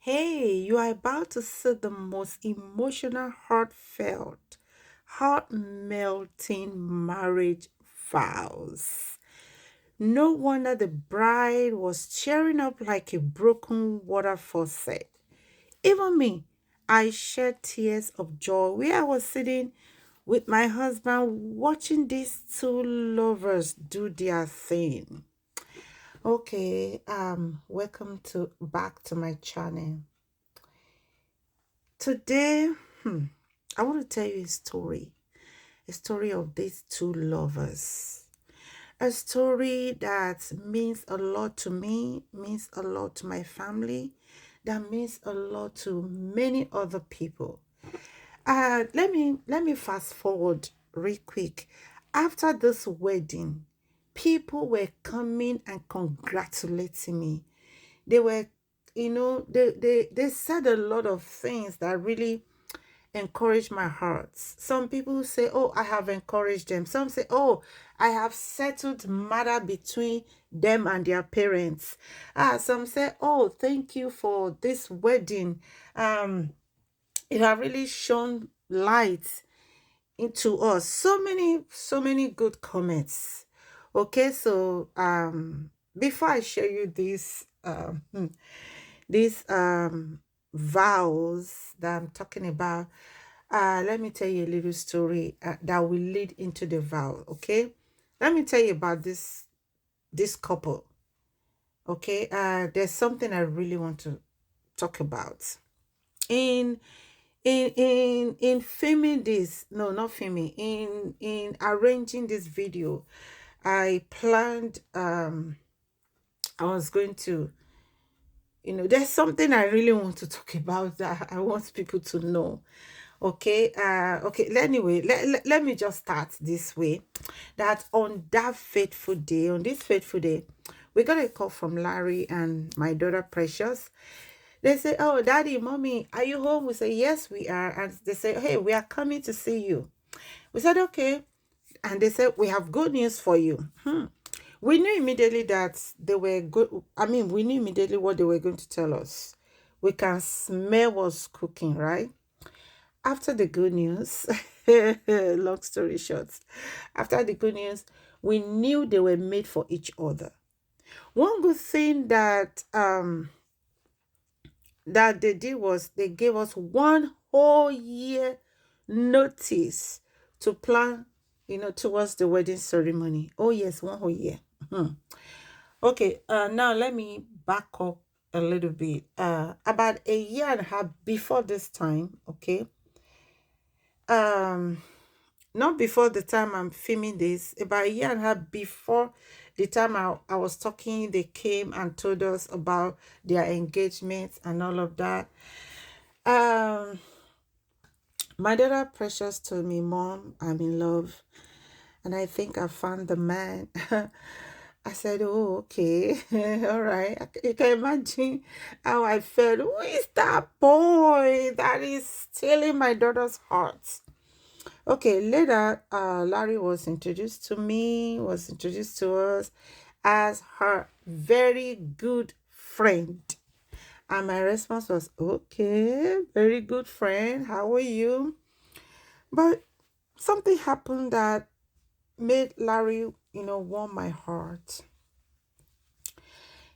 Hey, you are about to see the most emotional, heartfelt, heart melting marriage vows. No wonder the bride was tearing up like a broken water faucet. Even me, I shed tears of joy where I was sitting with my husband watching these two lovers do their thing. Okay, welcome to back to my channel. Today, I want to tell you a story of these two lovers. A story that means a lot to me, means a lot to my family, that means a lot to many other people. Let me fast forward real quick. After this wedding, people were coming and congratulating me. They were, they said a lot of things that really encourage my heart. Some people say, "Oh, I have encouraged them." Some say, "Oh, I have settled matter between them and their parents." Some say, "Oh, thank you for this wedding. You have really shown light into us." So many good comments. Okay, so before I show you these vows that I'm talking about, let me tell you a little story that will lead into the vow. Okay, let me tell you about this couple. Okay, there's something I really want to talk about in in filming this. No, not filming. In arranging this video, I planned. I was going to, there's something I really want to talk about that I want people to know. Okay, okay. Anyway, let me just start this way. That on that fateful day, on this fateful day, we got a call from Larry and my daughter Precious. They say, "Oh, daddy, mommy, are you home?" We say, "Yes, we are." And they say, "Hey, we are coming to see you." We said, "Okay." And they said, "We have good news for you." We knew immediately that they were good. I mean, we knew immediately what they were going to tell us. We can smell what's cooking, right? After the good news, long story short, after the good news, we knew they were made for each other. One good thing that they did was they gave us 1 whole year notice to plan, towards the wedding ceremony. Oh yes, 1 whole year. Okay, now let me back up a little bit. About a year and a half before this time, okay. Um, not before the time I'm filming this, about a year and a half before the time I was talking, they came and told us about their engagement and all of that. Um, my daughter Precious told me, "Mom, I'm in love and I think I found the man." I said, "Oh, okay. All right." You can imagine how I felt. Who is that boy that is stealing my daughter's heart? Okay, later, Larry was introduced to me, was introduced to us as her very good friend. And my response was, "Okay, very good friend. How are you?" But something happened that made Larry, warm my heart.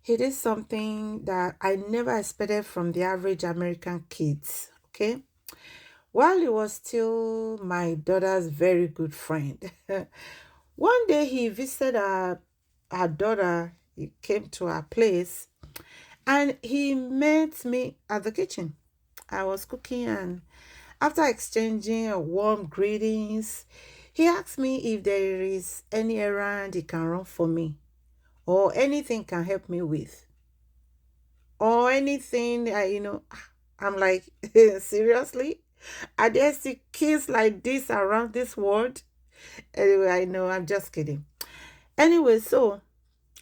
He did something that I never expected from the average American kids. Okay. While he was still my daughter's very good friend, one day he visited our daughter. He came to our place and he met me at the kitchen. I was cooking, and after exchanging a warm greetings, he asked me if there is any errand he can run for me or anything can help me with or anything. I'm like, seriously? Are there still kids like this around this world? Anyway, I know, I'm just kidding. Anyway, so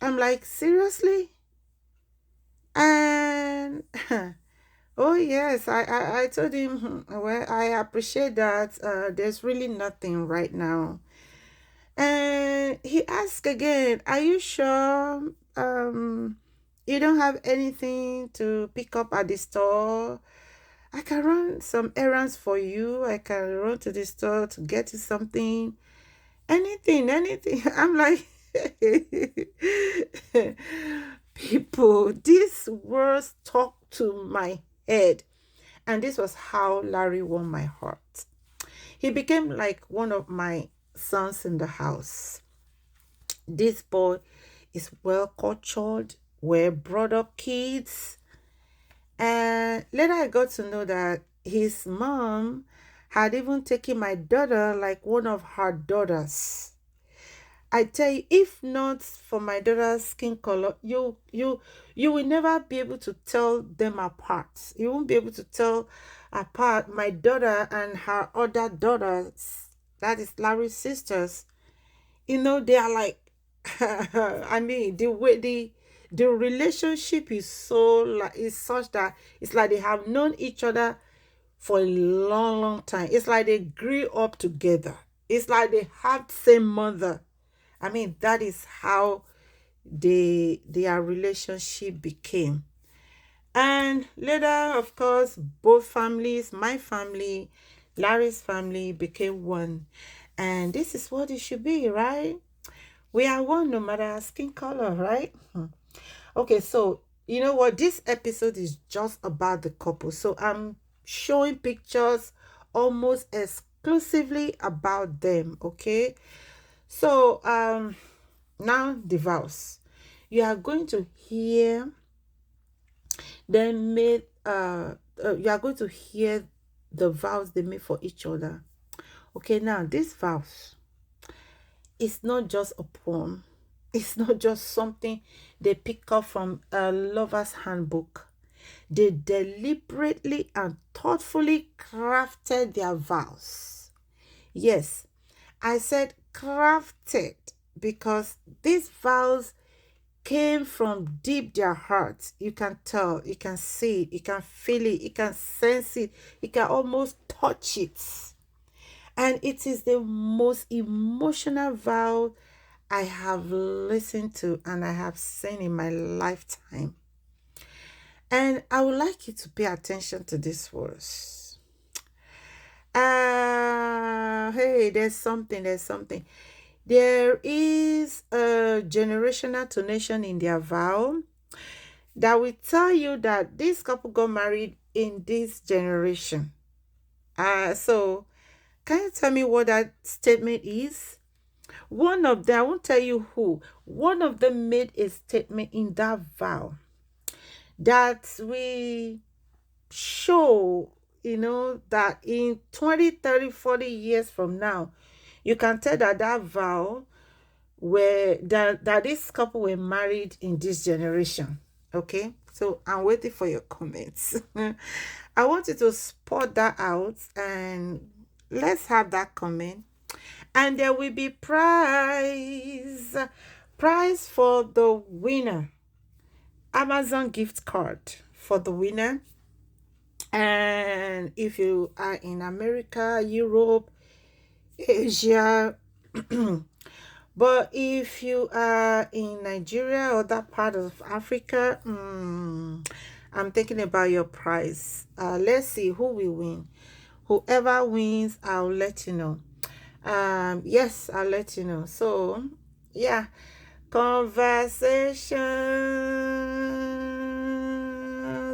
I'm like, seriously? And oh yes, I told him, well, I appreciate that. There's really nothing right now. And he asked again, "Are you sure? You don't have anything to pick up at the store? I can run some errands for you. I can run to the store to get you something. Anything, anything. I'm like, people, these words talk to my head. And this was how Larry won my heart. He became like one of my sons in the house. This boy is well cultured, well brought up kids. And later I got to know that his mom had even taken my daughter like one of her daughters. I tell you, if not for my daughter's skin color, you will never be able to tell them apart. You won't be able to tell apart my daughter and her other daughters. That is Larry's sisters. They are like I mean, the relationship is so like is such that it's like they have known each other for a long, long time. It's like they grew up together. It's like they have the same mother. I mean, that is how their relationship became. And later, of course, both families, my family, Larry's family, became one. And this is what it should be, right? We are one no matter our skin color, right? Okay, so you know what? This episode is just about the couple. So I'm showing pictures almost exclusively about them, okay? So now the vows. You are going to hear them made you are going to hear the vows they made for each other. Okay, now these vows, it's not just a poem. It's not just something they pick up from a lover's handbook. They deliberately and thoughtfully crafted their vows. Yes, I said crafted because these vows came from deep their hearts. You can tell, you can see it, you can feel it, you can sense it, you can almost touch it. And it is the most emotional vow I have listened to and I have seen in my lifetime. And I would like you to pay attention to this words. Hey, there's something. There is a generational tonation in their vow that will tell you that this couple got married in this generation. So can you tell me what that statement is? One of them, I won't tell you who, one of them made a statement in that vow that we show, that in 20, 30, 40 years from now, you can tell that that vow that this couple were married in this generation. Okay, so I'm waiting for your comments. I want you to spot that out and let's have that comment. And there will be prize for the winner. Amazon gift card for the winner. And if you are in America, Europe, Asia, but if you are in Nigeria or that part of Africa, I'm thinking about your prize. Let's see who will win. Whoever wins, I'll let you know. Yes, I'll let you know. So yeah, conversation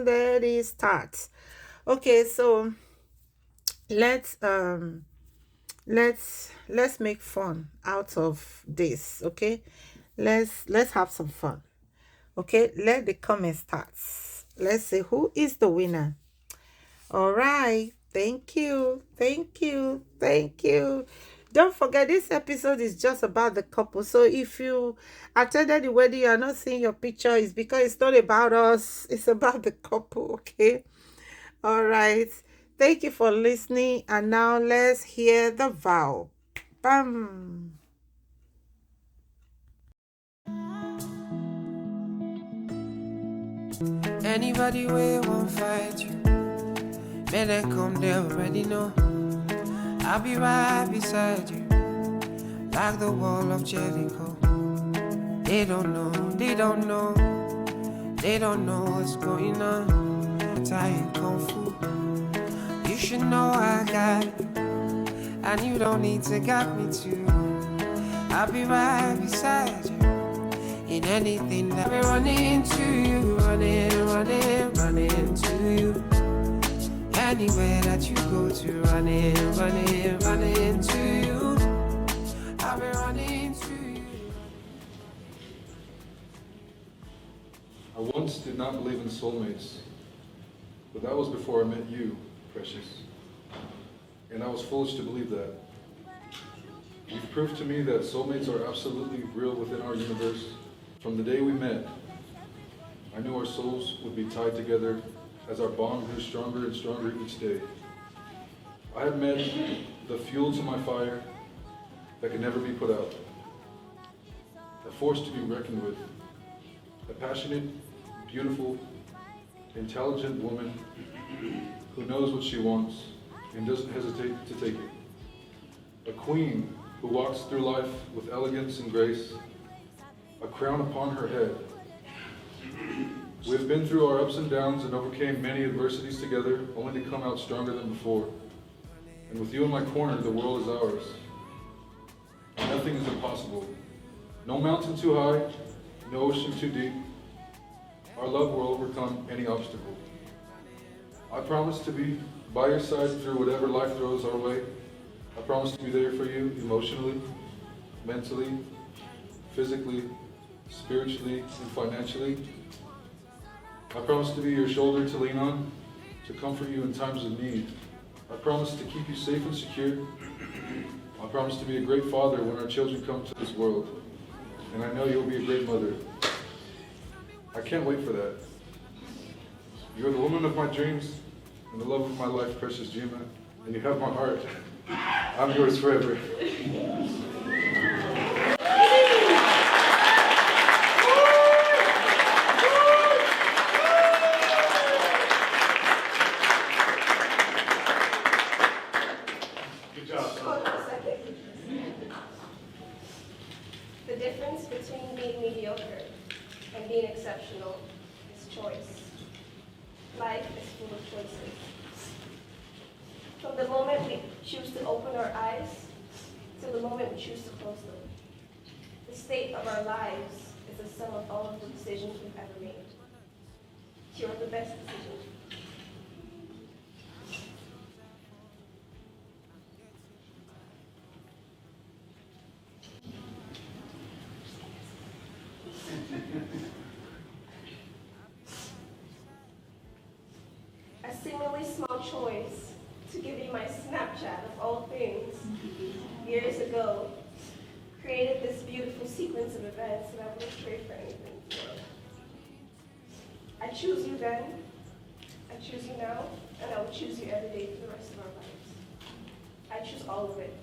that it starts. Okay, so let's make fun out of this. Okay, let's have some fun. Okay, let the comment start. Let's see who is the winner. All right, thank you. Don't forget, this episode is just about the couple. So if you attended the wedding, you are not seeing your picture, it's because it's not about us, it's about the couple. Okay, all right, thank you for listening. And now let's hear the vow. Bam. Anybody way won't fight you, may they come, they already know. I'll be right beside you, like the wall of Jericho. They don't know, They don't know what's going on. Italian kung fu. You should know I got you, and you don't need to got me too. I'll be right beside you in anything that we run into you, running to you. Anywhere that you go to, running to you. I'll be running to you. I once did not believe in soulmates, but that was before I met you, Precious. And I was foolish to believe that. You've proved to me that soulmates are absolutely real within our universe. From the day we met, I knew our souls would be tied together as our bond grew stronger and stronger each day. I had met the fuel to my fire that could never be put out, a force to be reckoned with, a passionate, beautiful, intelligent woman who knows what she wants and doesn't hesitate to take it. A queen who walks through life with elegance and grace, a crown upon her head. We have been through our ups and downs and overcame many adversities together, only to come out stronger than before. And with you in my corner, the world is ours. Nothing is impossible. No mountain too high, no ocean too deep. Our love will overcome any obstacle. I promise to be by your side through whatever life throws our way. I promise to be there for you emotionally, mentally, physically, spiritually, and financially. I promise to be your shoulder to lean on, to comfort you in times of need. I promise to keep you safe and secure. I promise to be a great father when our children come to this world. And I know you'll be a great mother. I can't wait for that. You're the woman of my dreams and the love of my life, Precious Jima, and you have my heart. I'm yours forever. Good job. Hold on a second. The difference between being mediocre and being exceptional is choice. Life is full of choices. From the moment we choose to open our eyes to the moment we choose to close them. The state of our lives is the sum of all of the decisions we've ever made. You're the best decision. A seemingly small choice to give you my Snapchat of all things years ago created this beautiful sequence of events that I wouldn't trade for anything in the world. I choose you then, I choose you now, and I will choose you every day for the rest of our lives. I choose all of it.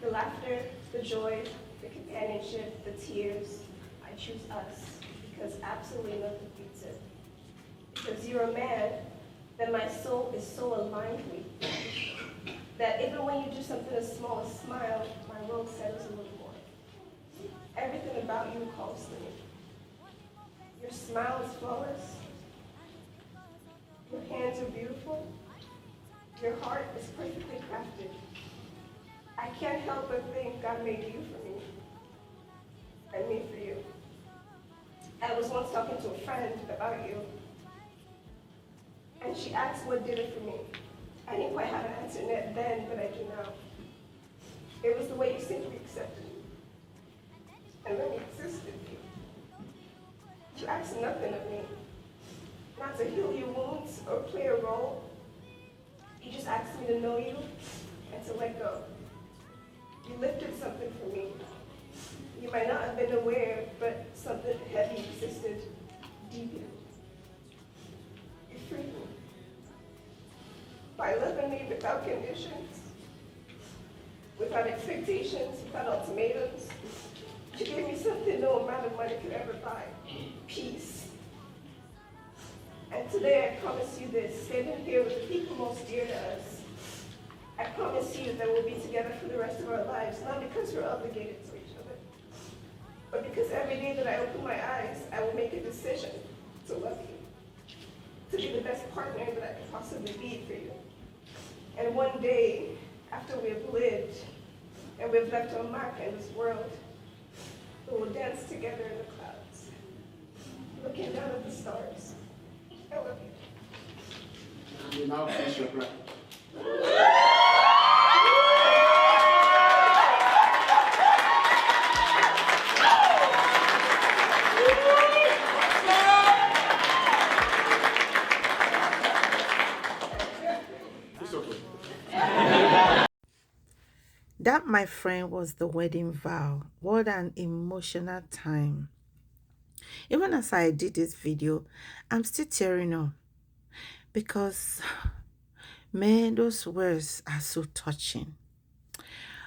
The laughter, the joy, the companionship, the tears. I choose us because absolutely nothing beats it. Because you're a man that my soul is so aligned with, that even when you do something as small as smile, my world settles a little more. Everything about you calls to me. Your smile is flawless. Your hands are beautiful. Your heart is perfectly crafted. I can't help but think God made you for me, and me for you. I was once talking to a friend about you, and she asked what did it for me. I didn't quite have an answer then, but I do now. It was the way you simply accepted me and let me exist with you. You asked nothing of me, not to heal your wounds or play a role. You just asked me to know you and to let go. You lifted something for me. You might not have been aware, but something heavy existed deep in me. You freed me. By loving me without conditions, without expectations, without ultimatums, you gave me something no amount of money could ever buy: peace. And today I promise you this, standing here with the people most dear to us, I promise you that we'll be together for the rest of our lives, not because we're obligated to each other, but because every day that I open my eyes, I will make a decision to love you, to be the best partner that I could possibly be for you. And one day, after we have lived and we've left our mark in this world, we will dance together in the clouds, looking down at the stars. I love you. You now finish your breath. It's okay. That, my friend, was the wedding vow. What an emotional time. Even as I did this video, I'm still tearing up because, man, those words are so touching.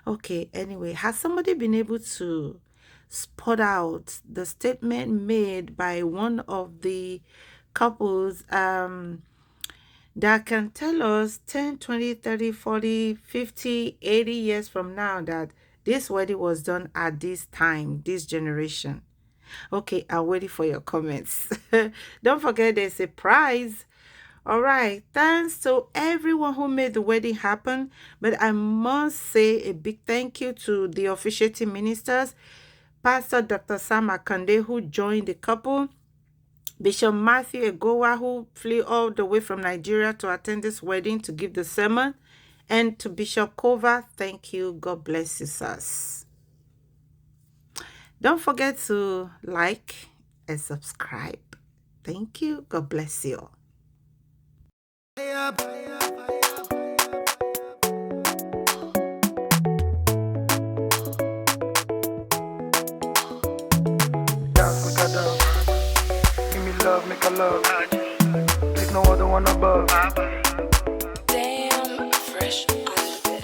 Okay, anyway, has somebody been able to spot out the statement made by one of the couples that can tell us 10, 20, 30, 40, 50, 80 years from now that this wedding was done at this time, this generation? Okay, I'm waiting for your comments. Don't forget there's a prize. All right, thanks to everyone who made the wedding happen. But I must say a big thank you to the officiating ministers, Pastor Dr. Sam Akande, who joined the couple, Bishop Matthew Egowa, who flew all the way from Nigeria to attend this wedding to give the sermon, and to Bishop Kova, thank you. God bless you, sirs. Don't forget to like and subscribe. Thank you. God bless you all. Dance, make a dance. Give me love, make a love. There's no other one above. Damn, fresh on the bit.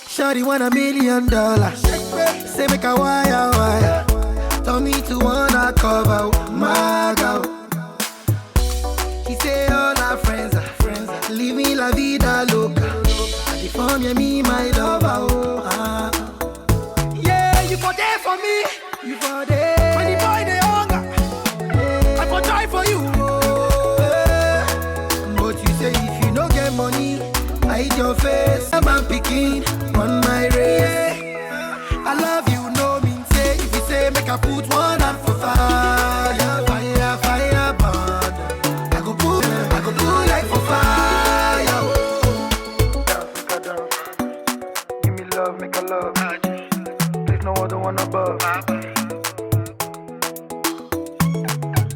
Shawty want $1 million. Say make a wire. Tell me to wanna cover my girl. She say all our friends are living la vida loca. I define me my lover. Oh, yeah, you for there for me. You for there. When the boy they hunger, I for die for you. But you say if you no get money, I hide your face. I'm a picking on my race. I love you, no mean say. If you say make I put one hand for fire, fire, burn. I go put like for fire. Dance, make a dance. Give me love, make a love. There's no other one above.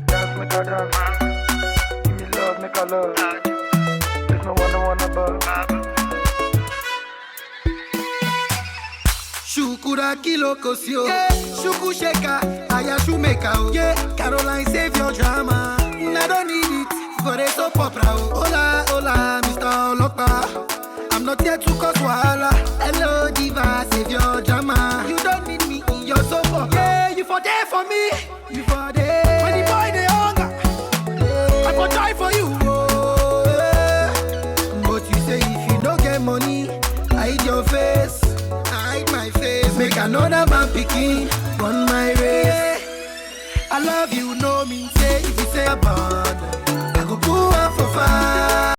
Dance, make a dance. Give me love, make a love. There's no other one above. Shukura kilo kosio, yeah. Shuku sheka, aya shumeka, oh. Yeah. Caroline save your drama. I don't need it for a soap opera. Oh. Hola, hola, Mr. Olopa. I'm not here to cause wahala. Hello, diva, save your drama. You don't need me in your soap opera. Yeah, you for there for me. You for there. When the boy they hunger, I for die for you. Oh, yeah. But you say if you don't get money, hide your face. Hide my face. Make another man picking on my race. I love you, no mean say. If you say a bond, I go put one for fire.